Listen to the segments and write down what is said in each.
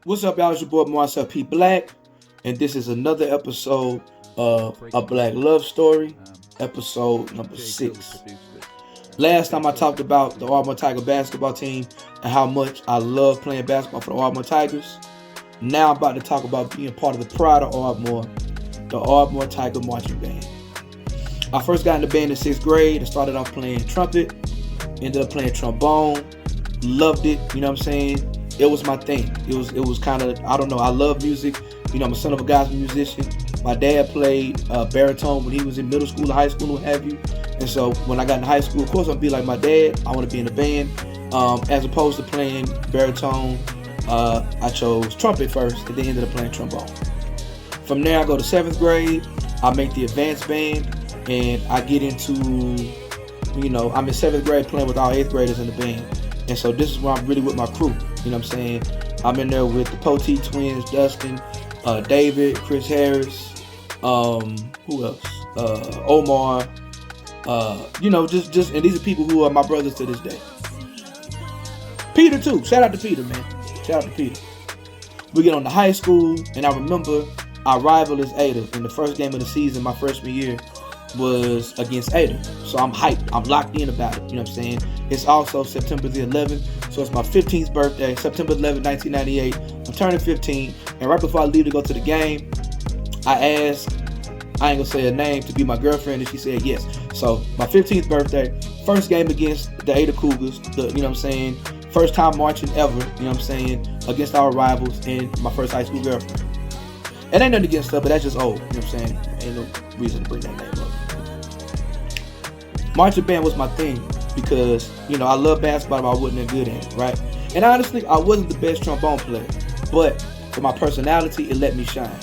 What's up, y'all? It's your boy Marcel P. Black, and this is another episode of A Black Love Story, episode number 6. Last time I talked about the Ardmore Tiger basketball team and how much I love playing basketball for the Ardmore Tigers. Now I'm about to talk about being part of the pride of Ardmore, the Ardmore Tiger Marching Band. I first got in the band in 6th grade. I started off playing trumpet, ended up playing trombone, loved it, you know what I'm saying? It was my thing. It was kind of, I don't know, I love music. You know, I'm a son of a gospel musician. My dad played baritone when he was in middle school, high school, what have you. And so when I got in high school, of course, I'd be like my dad. I want to be in a band. As opposed to playing baritone, I chose trumpet first and then ended up playing trombone. From there, I go to 7th grade. I make the advanced band and I get into, you know, I'm in 7th grade playing with all 8th graders in the band. And so this is where I'm really with my crew. You know what I'm saying? I'm in there with the Poteet twins, Dustin, David, Chris Harris, who else? Omar. You know, just and these are people who are my brothers to this day. Peter too. Shout out to Peter, man. Shout out to Peter. We get on to high school, and I remember our rival is Ada. In the first game of the season, my freshman year, was against Ada. So I'm hyped. I'm locked in about it. You know what I'm saying? It's also September the 11th. So it's my 15th birthday, September 11th, 1998. I'm turning 15. And right before I leave to go to the game, I asked, I ain't gonna say her name, to be my girlfriend, and she said yes. So my 15th birthday, first game against the Ada Cougars, you know what I'm saying? First time marching ever, you know what I'm saying, against our rivals, and my first high school girlfriend. It ain't nothing against her, but that's just old, you know what I'm saying? Ain't no reason to bring that name up. Marching band was my thing because, you know, I love basketball, but I wasn't that good at it, right? And honestly, I wasn't the best trombone player, but for my personality, it let me shine.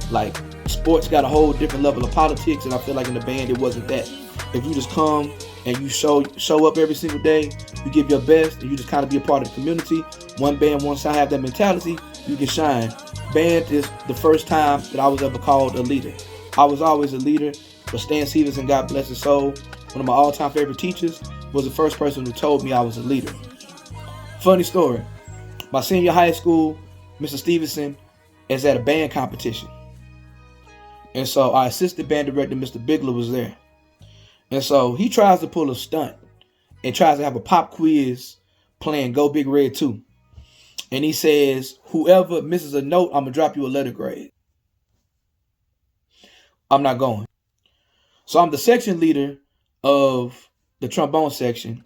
Like, sports got a whole different level of politics, and I feel like in the band, it wasn't that. If you just come and you show up every single day, you give your best, and you just kind of be a part of the community, one band, one sound, have that mentality, you can shine. Band is the first time that I was ever called a leader. I was always a leader, but Stan Stevenson, God bless his soul, one of my all-time favorite teachers, was the first person who told me I was a leader. Funny story. My senior high school, Mr. Stevenson is at a band competition. And so our assistant band director, Mr. Bigler, was there. And so he tries to pull a stunt and tries to have a pop quiz playing Go Big Red 2. And he says, whoever misses a note, I'm going to drop you a letter grade. I'm not going. So I'm the section leader of the trombone section,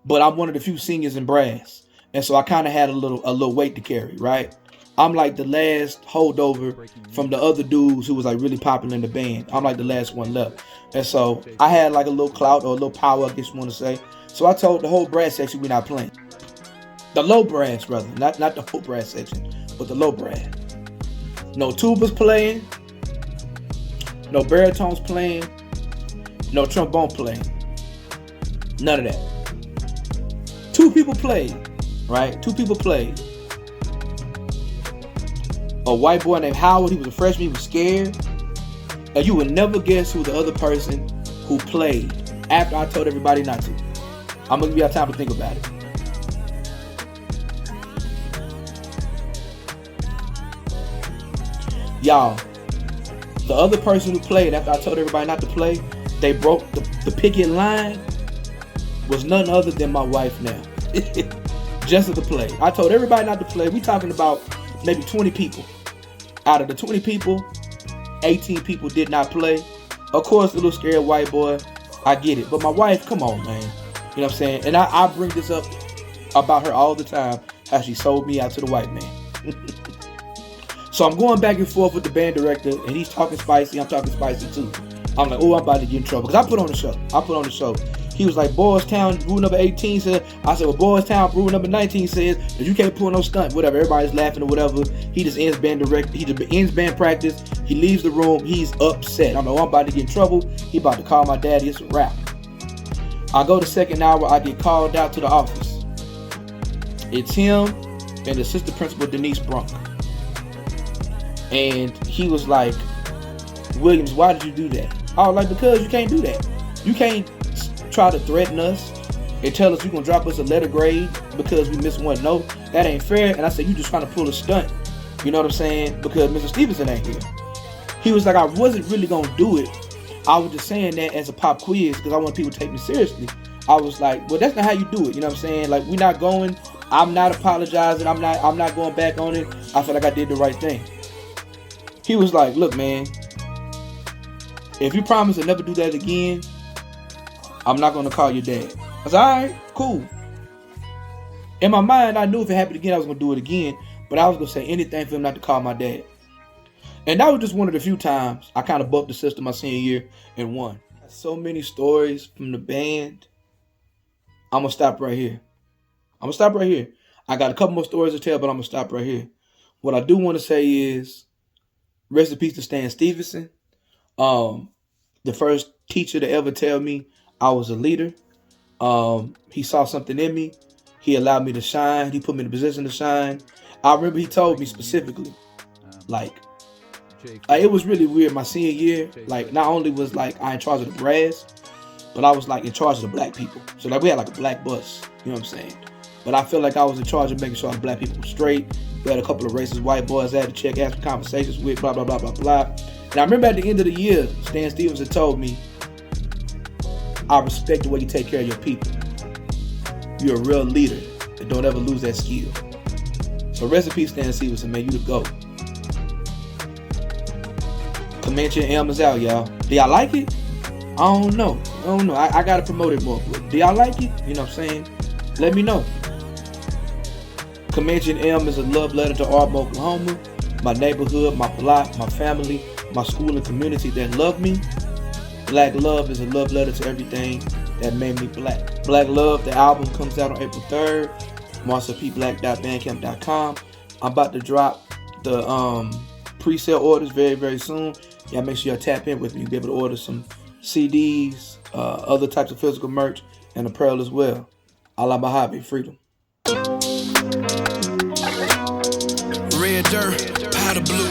but I'm one of the few seniors in brass. And so I kind of had a little weight to carry, right? I'm like the last holdover from the other dudes who was like really popular in the band. I'm like the last one left. And so I had like a little clout or a little power, I guess you want to say. So I told the whole brass section we're not playing. The low brass, brother. Not the whole brass section, but the low brass. No tubas playing. No baritones playing. No trombone playing. None of that. 2 people played, right? 2 people played. A white boy named Howard, he was a freshman, he was scared. And you would never guess who the other person who played after I told everybody not to. I'm gonna give y'all time to think about it. Y'all, the other person who played after I told everybody not to play, they broke the picket line, was none other than my wife now. Just at the play. I told everybody not to play. We talking about maybe 20 people. Out of the 20 people, 18 people did not play. Of course, the little scared white boy, I get it. But my wife, come on, man. You know what I'm saying? And I bring this up about her all the time, how she sold me out to the white man. So I'm going back and forth with the band director, and he's talking spicy. I'm talking spicy too. I'm like, oh, I'm about to get in trouble. Because I put on the show. He was like, Boys Town, rule number 18 said. I said, well, Boys Town, rule number 19 says that you can't pull no stunt, whatever. Everybody's laughing or whatever. He just ends band practice. He leaves the room. He's upset. I'm like, oh, I'm about to get in trouble. He about to call my daddy. It's a wrap. I go to second hour. I get called out to the office. It's him and assistant principal Denise Brunk. And he was like, Williams, why did you do that? I was like, because you can't do that. You can't try to threaten us They tell us you're going to drop us a letter grade because we missed one note. That ain't fair. And I said, you just trying to pull a stunt. You know what I'm saying? Because Mr. Stevenson ain't here. He was like, I wasn't really going to do it. I was just saying that as a pop quiz because I want people to take me seriously. I was like, well, that's not how you do it. You know what I'm saying? Like, we're not going. I'm not apologizing. I'm not going back on it. I feel like I did the right thing. He was like, look, man, if you promise to never do that again, I'm not going to call your dad. I said, all right, cool. In my mind, I knew if it happened again, I was going to do it again. But I was going to say anything for him not to call my dad. And that was just one of the few times I kind of bucked the system my senior year and won. So many stories from the band. I'm going to stop right here. I got a couple more stories to tell, but I'm going to stop right here. What I do want to say is, rest in peace to Stan Stevenson. The first teacher to ever tell me I was a leader. He saw something in me. He allowed me to shine. He put me in a position to shine. I remember he told me specifically, it was really weird my senior year. Like, not only was like I in charge of the brass, but I was like in charge of the black people. So like we had like a black bus, you know what I'm saying? But I feel like I was in charge of making sure the black people were straight. We had a couple of racist white boys I had to check, ask conversations with, blah, blah, blah, blah, blah. And I remember at the end of the year, Stan Stevenson told me, I respect the way you take care of your people. You're a real leader and don't ever lose that skill. So rest in peace, Stan Stevenson, man, you the GOAT. Comanche and Elm is out, y'all. Do y'all like it? I don't know. I gotta promote it more. But do y'all like it? You know what I'm saying? Let me know. Comanche and Elm is a love letter to Ardmore, Oklahoma, my neighborhood, my block, my family, my school and community that love me. Black Love is a love letter to everything that made me black. Black Love, the album comes out on April 3rd. MarcelPBlack.bandcamp.com. I'm about to drop the pre-sale orders very, very soon. Y'all make sure y'all tap in with me. You'll be able to order some CDs, other types of physical merch, and apparel as well. Allah Mojave, freedom. Red dirt, powder blue.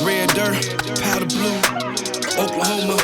Red dirt, powder blue. Oklahoma.